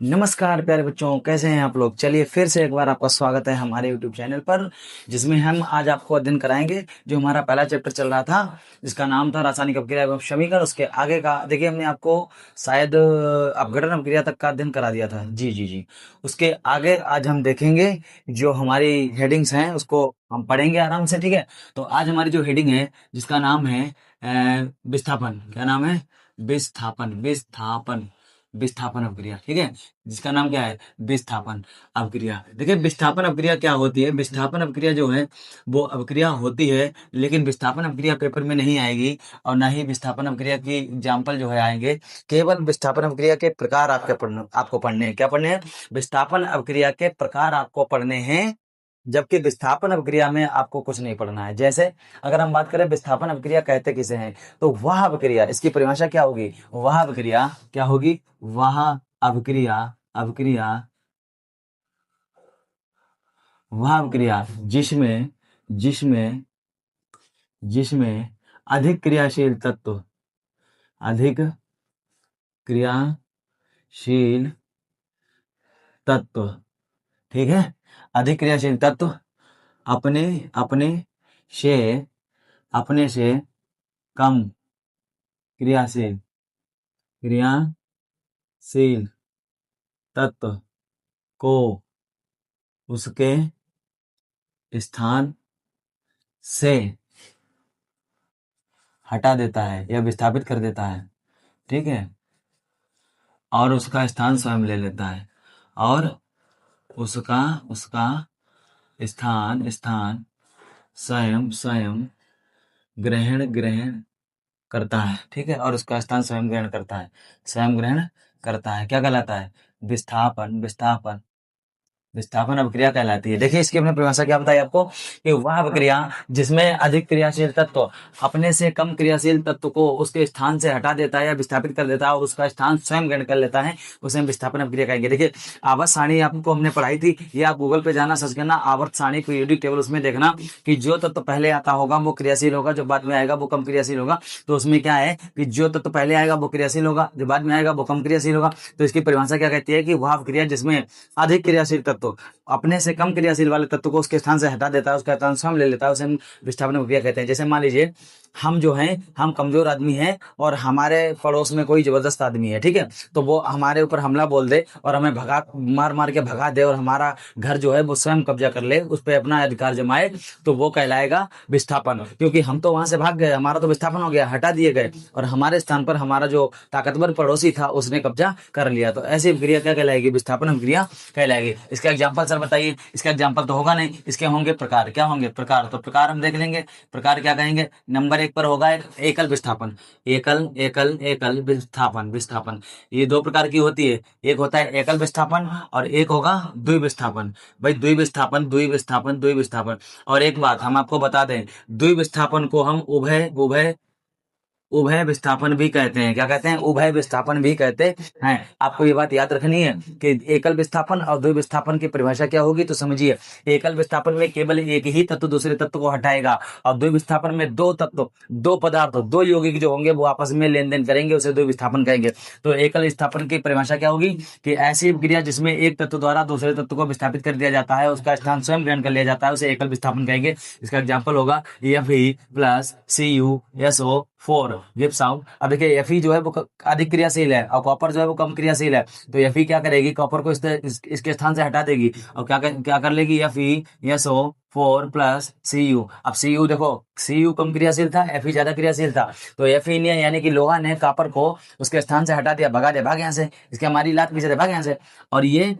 नमस्कार प्यारे बच्चों, कैसे हैं आप लोग। चलिए फिर से एक बार आपका स्वागत है हमारे YouTube चैनल पर, जिसमें हम आज आपको अध्ययन कराएंगे जो हमारा पहला चैप्टर चल रहा था, जिसका नाम था रासायनिक अपक्रिया एवं समीकरण। उसके आगे का देखिए, हमने आपको शायद अपघटन अपक्रिया तक का अध्ययन करा दिया था। जी जी जी। उसके आगे आज हम देखेंगे जो हमारी हेडिंग्स हैं, उसको हम पढ़ेंगे आराम से। ठीक है, तो आज हमारी जो हेडिंग है, जिसका नाम है विस्थापन। क्या नाम है? विस्थापन। विस्थापन विस्थापन अपक्रिया। ठीक है, जिसका नाम क्या है? विस्थापन अपक्रिया। देखिए, विस्थापन अपक्रिया क्या होती है। विस्थापन अपक्रिया जो है वो अपक्रिया होती है, लेकिन विस्थापन अपक्रिया पेपर में नहीं आएगी, और ना ही विस्थापन अपक्रिया की एग्जाम्पल जो है आएंगे। केवल विस्थापन अपक्रिया के प्रकार आपको पढ़ने हैं। क्या पढ़ने हैं? विस्थापन अपक्रिया के प्रकार आपको पढ़ने हैं, जबकि विस्थापन अपक्रिया में आपको कुछ नहीं पढ़ना है। जैसे अगर हम बात करें विस्थापन अपक्रिया कहते किसे हैं, तो वह अपक्रिया, इसकी परिभाषा क्या होगी? वह अपक्रिया क्या होगी? वह अपक्रिया अपक्रिया वह अपक्रिया जिसमें जिसमें जिसमें अधिक क्रियाशील तत्व, अधिक क्रियाशील तत्व, ठीक है, अधिक क्रियाशील तत्व अपने अपने से अपने से कम क्रियाशील क्रियाशील तत्व को उसके स्थान से हटा देता है या विस्थापित कर देता है। ठीक है, और उसका स्थान स्वयं ले लेता है, और उसका उसका स्थान स्थान स्वयं स्वयं ग्रहण ग्रहण करता है। ठीक है, और उसका स्थान स्वयं ग्रहण करता है, स्वयं ग्रहण करता है। क्या कहलाता है? विस्थापन। विस्थापन अपक्रिया कहलाती है। देखिए, इसकी हमने परिभाषा क्या बताई आपको, कि वह अपक्रिया जिसमें अधिक क्रियाशील तत्व अपने से कम क्रियाशील तत्व को उसके स्थान से हटा देता है या विस्थापित कर देता है, और उसका स्थान स्वयं ग्रहण कर लेता है, उसे हम विस्थापन अपक्रिया कहेंगे। देखिए, आवर्त सारणी आपको हमने पढ़ाई थी, ये आप गूगल पे जाना, सर्च करना आवर्त सारणी पीरियोडिक टेबल, उसमें देखना कि जो तत्व पहले आता होगा वो क्रियाशील होगा, जो बाद में आएगा वो कम क्रियाशील होगा। तो उसमें क्या है कि जो तत्व पहले आएगा वो क्रियाशील होगा, जो बाद में आएगा वो कम क्रियाशील होगा। तो इसकी परिभाषा क्या कहती है कि वह अपक्रिया जिसमें अधिक क्रियाशील तत्व अपने से कम क्रियाशील वाले तत्व को उसके स्थान से हटा देता है, उसका स्थान स्वयं ले लेता है, उसे हम विस्थापन अपक्रिया कहते हैं। जैसे मान लीजिए, हम जो हैं, हम कमजोर आदमी हैं और हमारे पड़ोस में कोई जबरदस्त आदमी है। ठीक है, तो वो हमारे ऊपर हमला बोल दे और हमें मार मार के भगा दे, और हमारा घर जो है वो स्वयं कब्जा कर ले, उस पर अपना अधिकार जमाए, तो वो कहलाएगा विस्थापन। क्योंकि हम तो वहां से भाग गए, हमारा तो विस्थापन हो गया, हटा दिए गए, और हमारे स्थान पर हमारा जो ताकतवर पड़ोसी था उसने कब्जा कर लिया। तो ऐसी अपक्रिया क्या कहलाएगी? विस्थापन अपक्रिया कहलाएगी। इसका एग्जाम्पल सर बताइए। इसका एग्जाम्पल तो होगा नहीं, इसके होंगे प्रकार। क्या होंगे? प्रकार। तो प्रकार हम देख लेंगे। प्रकार क्या कहेंगे? नंबर एक पर होगा एकल विस्थापन। एकल एकल एकल विस्थापन। विस्थापन ये दो प्रकार की होती है, एक होता है एकल विस्थापन और एक होगा द्विविस्थापन। भाई, द्विविस्थापन द्विविस्थापन द्विविस्थापन। और एक बात हम आपको बता दें, द्विविस्थापन को हम उभय उभय उभय विस्थापन भी कहते हैं। क्या कहते हैं? उभय विस्थापन भी कहते हैं। आपको ये बात याद रखनी है कि एकल विस्थापन और द्वि विस्थापन की परिभाषा क्या होगी, तो समझिए। एकल विस्थापन में केवल एक ही तत्व दूसरे तत्व को हटाएगा, और द्वि विस्थापन में दो तत्व, दो पदार्थ, दो यौगिक जो होंगे वो आपस में लेन देन करेंगे, उसे द्वि विस्थापन कहेंगे। तो एकल विस्थापन की परिभाषा क्या होगी कि ऐसी क्रिया जिसमें एक तत्व द्वारा दूसरे तत्व को विस्थापित कर दिया जाता है, उसका स्थान स्वयं ग्रहण कर लिया जाता है, उसे एकल विस्थापन कहेंगे। इसका एग्जाम्पल होगा Fe+Cu SO4 गिव्स आउट। अब देखिए, Fe जो है वो अधिक क्रियाशील है और कॉपर जो है वो कम क्रियाशील है। तो Fe क्या करेगी? कॉपर को इसके स्थान से हटा देगी, और क्या कर लेगी? Fe+Cu। अब Cu देखो, Cu कम क्रियाशील था, Fe ज्यादा क्रियाशील था। तो Fe ने, यानी कि लोहा ने कॉपर को उसके स्थान से हटा दिया, भगा दिया, भाग यहाँ से, इसके हमारी लात पीछे, भाग यहाँ से, और ये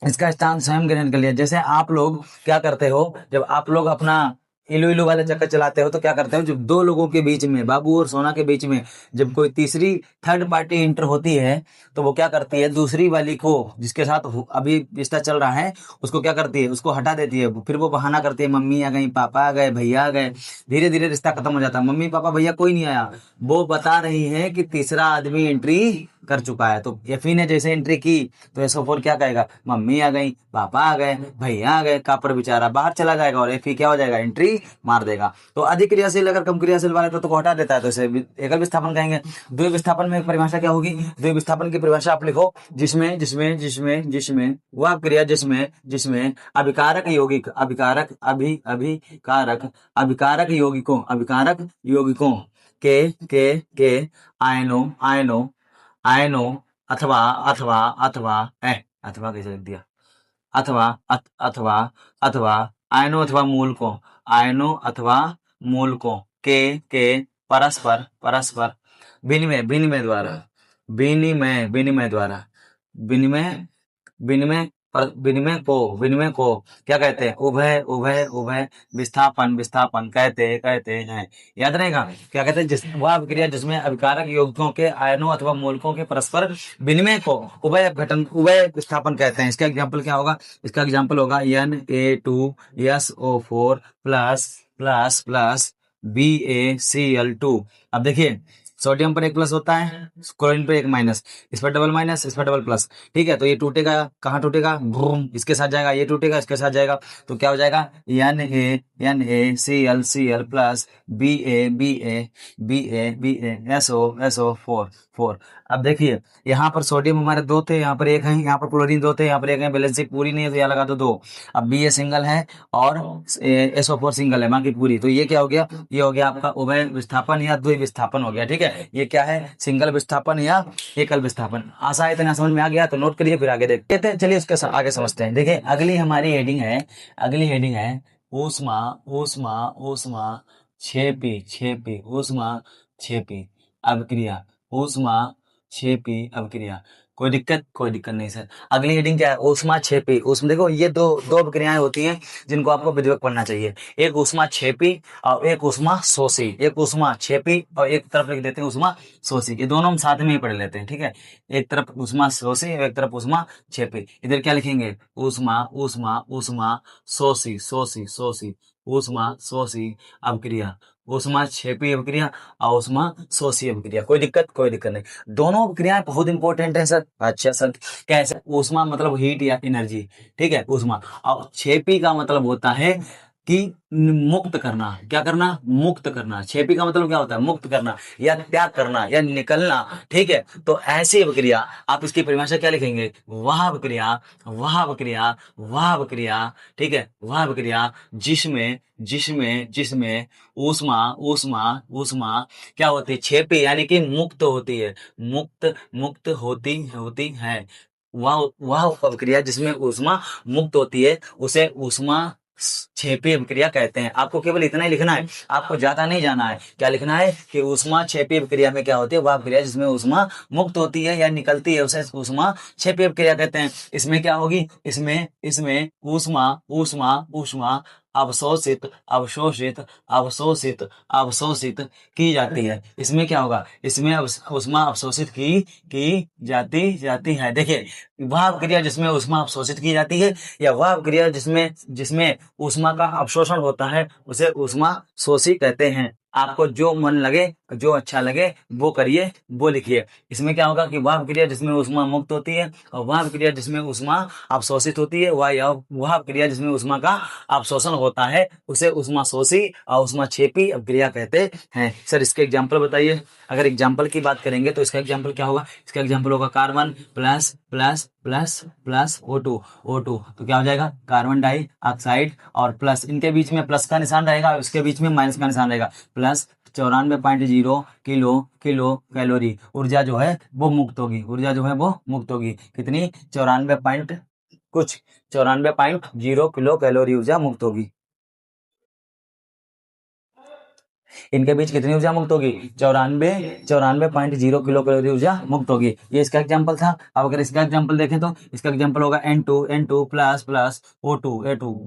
इसका स्थान स्वयं ग्रहण कर लिया। जैसे आप लोग क्या करते हो, जब आप लोग अपना इलू इलू वाले चक्कर चलाते हो, तो क्या करते हो, जब दो लोगों के बीच में, बाबू और सोना के बीच में, जब कोई तीसरी थर्ड पार्टी इंटर होती है, तो वो क्या करती है, दूसरी वाली को, जिसके साथ अभी रिश्ता चल रहा है, उसको क्या करती है, उसको हटा देती है। फिर वो बहाना करती है, मम्मी आ गई, पापा आ गए, भैया आ गए। धीरे धीरे रिश्ता खत्म हो जाता है, मम्मी पापा भैया कोई नहीं आया। वो बता रही है कि तीसरा आदमी एंट्री कर चुका है। तो Fe ने जैसे एंट्री की, तो SO4 क्या कहेगा? मम्मी आ गई, पापा आ गए, भैया आ गए, कापर बेचारा बाहर चला जाएगा, और Fe क्या हो जाएगा? एंट्री मार देगा। तो अधिक क्रियाशील अगर कम क्रियाशील वाले तत्व को हटा देता है तो इसे एकल विस्थापन कहेंगे। द्वि विस्थापन में परिभाषा क्या होगी? द्वि विस्थापन की परिभाषा आप लिखो, जिसमें जिसमें जिसमें जिसमें वह क्रिया जिसमें जिसमें अभिकारक यौगिक अभिकारक यौगिकों के आयनों अथवा अथवा अथवा अथवा कैसे लिख दिया, अथवा आयनों अथवा मूलकों के परस्पर विनिमय को क्या कहते हैं? उभय विस्थापन कहते हैं। याद रहेगा क्या कहते हैं? वह अभिक्रिया जिसमें अभिकारक यौगिकों के आयनों अथवा मूलकों के परस्पर विनिमय को उभय विस्थापन कहते हैं। इसका एग्जाम्पल क्या होगा? इसका एग्जाम्पल होगा Na2SO4 प्लस BaCl2। अब देखिए, सोडियम पर एक प्लस होता है, क्लोरीन पर एक माइनस, इस पर डबल माइनस, इस पर डबल प्लस। ठीक है, तो ये टूटेगा, कहाँ टूटेगा? भूम, इसके साथ जाएगा, ये टूटेगा, इसके साथ जाएगा, तो क्या हो जाएगा? NaCl plus BaSO4। अब देखिए, यहाँ पर सोडियम हमारे 2 थे, यहाँ पर एक है, यहाँ पर क्लोरीन 2 थे, यहाँ पर एक है, बैलेंसिंग पूरी नहीं है तो यहाँ लगा दो 2। अब Ba सिंगल है और SO4 सिंगल है, बाकी पूरी। तो ये क्या हो गया? ये हो गया आपका उभय विस्थापन या द्वि विस्थापन हो गया। ठीक है, ये क्या है? सिंगल विस्थापन या एकल विस्थापन। आशा है इतना समझ में आ गया, तो नोट करिए, फिर आगे देखते हैं। चलिए उसके आगे समझते हैं। देखिए, अगली हमारी हेडिंग है ऊष्मा क्षेपी अभिक्रिया। कोई दिक्कत नहीं सर। अगली हेडिंग क्या है? ऊष्मा क्षेपी। ऊष्मा, देखो ये दो अभिक्रियाएं होती हैं जिनको आपको विधिवत पढ़ना चाहिए। एक ऊष्मा क्षेपी और एक ऊष्मा शोषी। एक ऊष्मा क्षेपी और एक तरफ लिख देते हैं ऊष्मा शोषी। ये दोनों हम साथ में ही पढ़ लेते हैं। ठीक है, एक तरफ ऊष्मा शोषी और एक तरफ ऊष्मा क्षेपी। इधर क्या लिखेंगे? ऊष्मा शोषी ऊष्मा शोषी अभिक्रिया, ऊष्मा क्षेपी अभिक्रिया और ऊष्मा शोषी अभिक्रिया। कोई दिक्कत नहीं। दोनों अभिक्रियाएं बहुत इंपॉर्टेंट है सर। अच्छा सर, कैसे? ऊष्मा मतलब हीट या एनर्जी। ठीक है, ऊष्मा। और क्षेपी का मतलब होता है कि मुक्त करना। क्या करना? मुक्त करना। क्षेपी का मतलब क्या होता है? मुक्त करना या त्याग करना या निकलना। ठीक है, तो ऐसी अभिक्रिया, आप इसकी परिभाषा क्या लिखेंगे? वह अभिक्रिया। ठीक है, वह अभिक्रिया जिसमें ऊष्मा क्या होती है? क्षेपी यानी कि मुक्त होती है। मुक्त होती है। वह अभिक्रिया जिसमें ऊष्मा मुक्त होती है उसे ऊष्मा क्षेपी अभिक्रिया कहते हैं। आपको केवल इतना ही लिखना है, आपको ज्यादा नहीं जाना है। क्या लिखना है? कि ऊष्मा क्षेपी अभिक्रिया में क्या होती है? वह अभिक्रिया जिसमें ऊष्मा मुक्त होती है या निकलती है उसे ऊष्मा क्षेपी अभिक्रिया कहते हैं। इसमें क्या होगी? इसमें ऊष्मा अवशोषित की जाती है। इसमें क्या होगा? इसमें ऊष्मा अवशोषित की जाती है। देखिए, वह अभिक्रिया जिसमें ऊष्मा अवशोषित की जाती है या वह अभिक्रिया जिसमें ऊष्मा का अवशोषण होता है उसे ऊष्मा शोषी कहते हैं। आपको जो मन लगे, जो अच्छा लगे वो करिए, वो लिखिए। इसमें क्या होगा? कि वह अभिक्रिया जिसमें ऊष्मा मुक्त होती है और वह अभिक्रिया जिसमें ऊष्मा अवशोषित होती है, वह अभिक्रिया जिसमें ऊष्मा का अवशोषण होता है उसे ऊष्मा शोषी और ऊष्मा क्षेपी अभिक्रिया कहते हैं। सर, इसके एग्जाम्पल बताइए। अगर एग्जाम्पल की बात करेंगे तो इसका एग्जाम्पल क्या होगा? इसका एग्जाम्पल होगा कार्बन प्लस O2। तो क्या हो जाएगा? कार्बन डाइऑक्साइड और प्लस, इनके बीच में प्लस का निशान रहेगा, उसके बीच में माइनस का निशान रहेगा। प्लस 94.0 किलो कैलोरी ऊर्जा जो है वो मुक्त होगी। कितनी? 94.0 किलो कैलोरी ऊर्जा मुक्त होगी। इनके बीच कितनी ऊर्जा मुक्त होगी? 94.0 किलो कैलोरी ऊर्जा मुक्त होगी। ये इसका एग्जांपल था। अब अगर इसका एग्जांपल देखें तो इसका एग्जांपल होगा N2 plus O2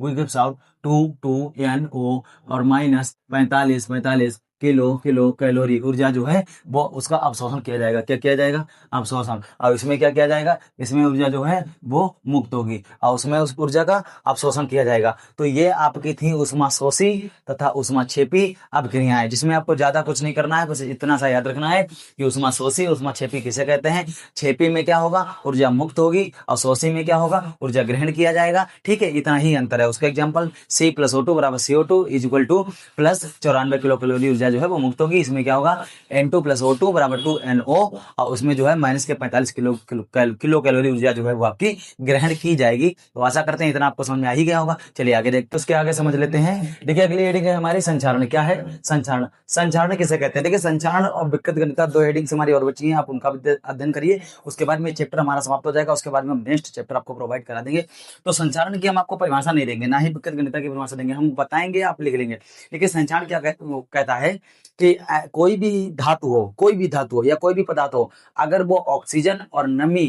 we gives out 2NO और माइनस 45 किलो कैलोरी ऊर्जा जो है वो उसका अवशोषण किया जाएगा। क्या किया जाएगा? अवशोषण। और इसमें क्या किया जाएगा? इसमें ऊर्जा जो है वो मुक्त होगी और उसमें उस ऊर्जा का अवशोषण किया जाएगा। तो ये आपकी थी ऊष्माशोषी तथा ऊष्माक्षेपी अभिक्रियाएं, जिसमें आपको ज्यादा कुछ नहीं करना है, बस इतना सा याद रखना है कि ऊष्माशोषी ऊष्माक्षेपी किसे कहते हैं। क्षेपी में क्या होगा? ऊर्जा मुक्त होगी और शोषी में क्या होगा? ऊर्जा ग्रहण किया जाएगा। ठीक है, इतना ही अंतर है। उसका एग्जांपल C+O2 बराबर CO2 equal two plus 94 kilo calorie ऊर्जा जो है वो मुक्त होगी। इसमें क्या होगा? N2+O2 बराबर 2NO और उसमें जो है माइनस के 45 किलो कैलोरी ऊर्जा जो है वो आपकी ग्रहण की जाएगी। तो आशा करते हैं इतना आपको समझ में आ ही गया होगा। चलिए आगे देखते हैं, उसके आगे समझ लेते हैं। देखिए अगली हेडिंग है हमारी संचारण। क्या है? संचारण। संचारण किसे कहते हैं? देखिए संचारण और विकृत गणिता दो हेडिंग्स हमारी और बची हैं, आप उनका भी अध्ययन करिए। उसके बाद में चैप्टर हमारा समाप्त हो जाएगा, उसके बाद में हम नेक्स्ट चैप्टर आपको प्रोवाइड करा देंगे। तो संचारण की हम आपको परिभाषा नहीं देंगे, ना ही विकृत गणिता की परिभाषा देंगे, हम बताएंगे आप लिख लेंगे। लेकिन संचारण क्या कहता है कि कोई भी धातु हो या कोई भी पदार्थ हो, अगर वो ऑक्सीजन और नमी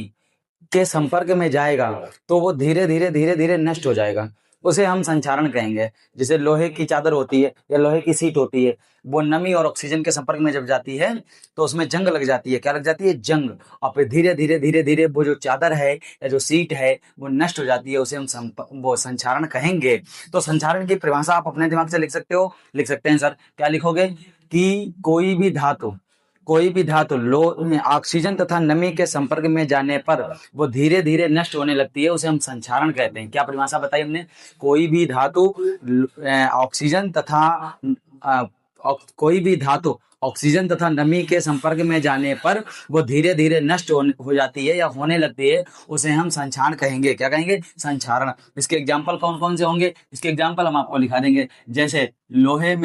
के संपर्क में जाएगा तो वो धीरे धीरे नष्ट हो जाएगा, उसे हम संचारण कहेंगे। जैसे लोहे की चादर होती है या लोहे की सीट होती है, वो नमी और ऑक्सीजन के संपर्क में जब जाती है तो उसमें जंग लग जाती है। क्या लग जाती है? जंग। और फिर धीरे धीरे वो जो चादर है या जो सीट है वो नष्ट हो जाती है, उसे हम वो संचारण कहेंगे। तो संचारण की परिभाषा आप अपने दिमाग से लिख सकते हो, लिख सकते हैं सर। क्या लिखोगे? कि कोई भी धातु ऑक्सीजन तथा नमी के संपर्क में जाने पर वो धीरे धीरे नष्ट होने लगती है, उसे हम संचारण कहते हैं। क्या परिभाषा बताई हमने? कोई भी धातु ऑक्सीजन तथा नमी के संपर्क में जाने पर वो धीरे धीरे नष्ट हो जाती है या होने लगती है, उसे हम संचारण कहेंगे। क्या कहेंगे? संचारण। इसके एग्जाम्पल कौन कौन से होंगे? इसके एग्जाम्पल हम आपको लिखा देंगे। जैसे लोहे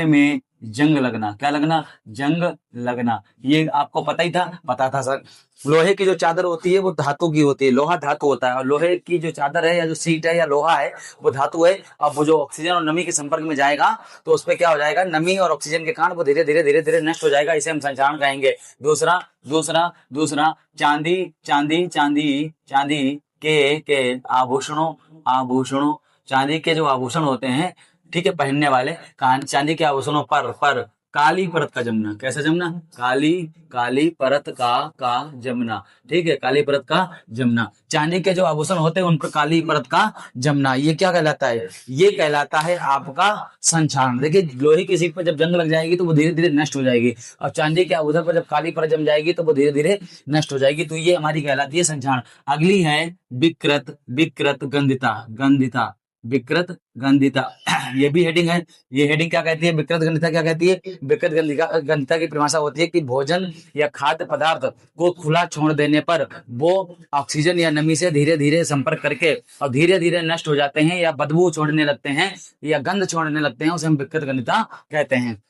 में जंग लगना। क्या लगना? जंग लगना। ये आपको पता था सर। लोहे की जो चादर होती है वो धातु की होती है, लोहा धातु होता है, और लोहे की जो चादर है या जो सीट है या लोहा है वो धातु है। अब वो जो ऑक्सीजन और नमी के संपर्क में जाएगा तो उस पर क्या हो जाएगा? नमी और ऑक्सीजन के कारण वो धीरे धीरे नष्ट हो जाएगा, इसे हम संचारण कहेंगे। दूसरा चांदी के आभूषणों चांदी के जो आभूषण होते हैं, ठीक है, पहनने वाले चांदी के आभूषणों पर काली परत का जमना। कैसा जमना? काली परत का जमना। ठीक है, काली परत का जमना। चांदी के जो आभूषण होते हैं उन पर काली परत का जमना, ये क्या कहलाता है? ये कहलाता है आपका संचारण। देखिए लोहे की सीट पर जब जंग लग जाएगी तो वो धीरे धीरे नष्ट हो जाएगी, और चांदी के आभूषण पर जब काली परत जम जाएगी तो वो धीरे धीरे नष्ट हो जाएगी। तो ये हमारी कहलाती है संचारण। अगली है विकृत गंधिता। ये भी हेडिंग है। ये हेडिंग क्या कहती है? विकृत गंधिता क्या कहती है? विकृत गंधिता की परिभाषा होती है कि भोजन या खाद्य पदार्थ को खुला छोड़ देने पर वो ऑक्सीजन या नमी से धीरे धीरे संपर्क करके और धीरे धीरे नष्ट हो जाते हैं या बदबू छोड़ने लगते हैं या गंध छोड़ने लगते हैं, उसे हम विकृत गंधिता कहते हैं।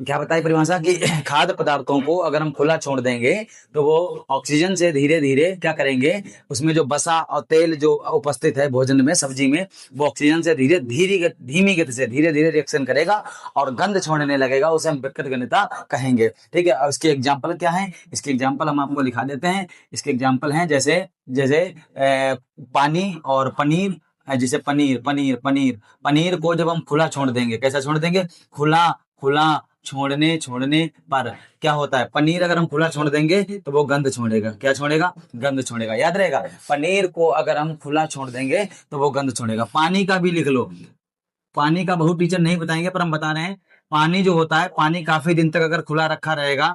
क्या बताई परिभाषा की? खाद्य पदार्थों को अगर हम खुला छोड़ देंगे तो वो ऑक्सीजन से धीरे धीरे क्या करेंगे? उसमें जो बसा और तेल जो उपस्थित है भोजन में, सब्जी में, वो ऑक्सीजन से धीमी गति से धीरे धीरे रिएक्शन करेगा और गंध छोड़ने लगेगा, उसे हम विकृत गंधिता कहेंगे। ठीक है, और इसके एग्जाम्पल क्या है? इसके एग्जाम्पल हम आपको लिखा देते हैं। इसके एग्जाम्पल हैं जैसे पानी और पनीर। जैसे पनीर को जब हम खुला छोड़ देंगे, कैसा छोड़ देंगे? खुला छोड़ने पर क्या होता है? पनीर अगर हम खुला छोड़ देंगे तो वो गंध छोड़ेगा। क्या छोड़ेगा? गंध छोड़ेगा। याद रहेगा, पनीर को अगर हम खुला छोड़ देंगे तो वो गंध छोड़ेगा। पानी का भी लिख लो। पानी का बहुत टीचर नहीं बताएंगे पर हम बता रहे हैं। पानी जो होता है, पानी काफी दिन तक अगर खुला रखा रहेगा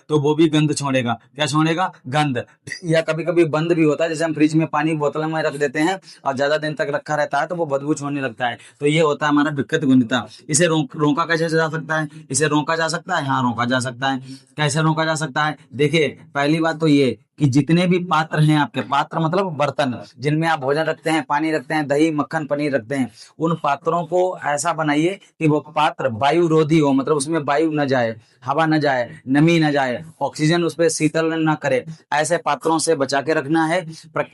तो वो भी गंध छोड़ेगा। क्या छोड़ेगा? गंध। या कभी कभी बंद भी होता है, जैसे हम फ्रिज में पानी बोतल में रख देते हैं और ज्यादा दिन तक रखा रहता है तो वो बदबू छोड़ने लगता है। तो ये होता है हमारा विकृत गंधिता। इसे रोका कैसे जा सकता है? इसे रोका जा सकता है। हाँ, रोका जा सकता है। कैसे रोका जा सकता है? देखिए पहली बात तो ये कि जितने भी पात्र हैं आपके, पात्र मतलब बर्तन जिनमें आप भोजन रखते हैं, पानी रखते हैं, दही मक्खन पनीर रखते हैं, उन पात्रों को ऐसा बनाइए कि वो पात्र वायु रोधी हो, मतलब उसमें वायु न जाए, हवा न जाए, नमी न जाए, ऑक्सीजन उस पर शीतल न करे। ऐसे पात्रों से बचा के रखना है।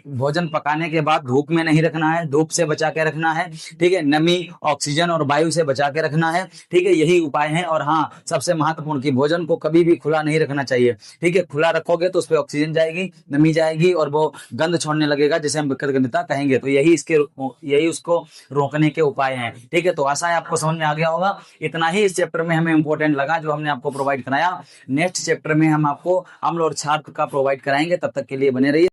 भोजन पकाने के बाद धूप में नहीं रखना है, धूप से बचा के रखना है। ठीक है, नमी ऑक्सीजन और वायु से बचा के रखना है। ठीक है, यही उपाय है। और हाँ, सबसे महत्वपूर्ण कि भोजन को कभी भी खुला नहीं रखना चाहिए। ठीक है, खुला रखोगे तो उस पर ऑक्सीजन जाएगी नमी जाएगी और वो गंध छोड़ने लगेगा, जिसे हम विकृतग्रंथिता कहेंगे। तो यही उसको रोकने के उपाय हैं। ठीक है, तो आशा है आपको समझ में आ गया होगा। इतना ही इस चैप्टर में हमें इंपॉर्टेंट लगा जो हमने आपको प्रोवाइड कराया। नेक्स्ट चैप्टर में हम आपको अम्ल और क्षार का प्रोवाइड कराएंगे। तब तक के लिए बने रहिए।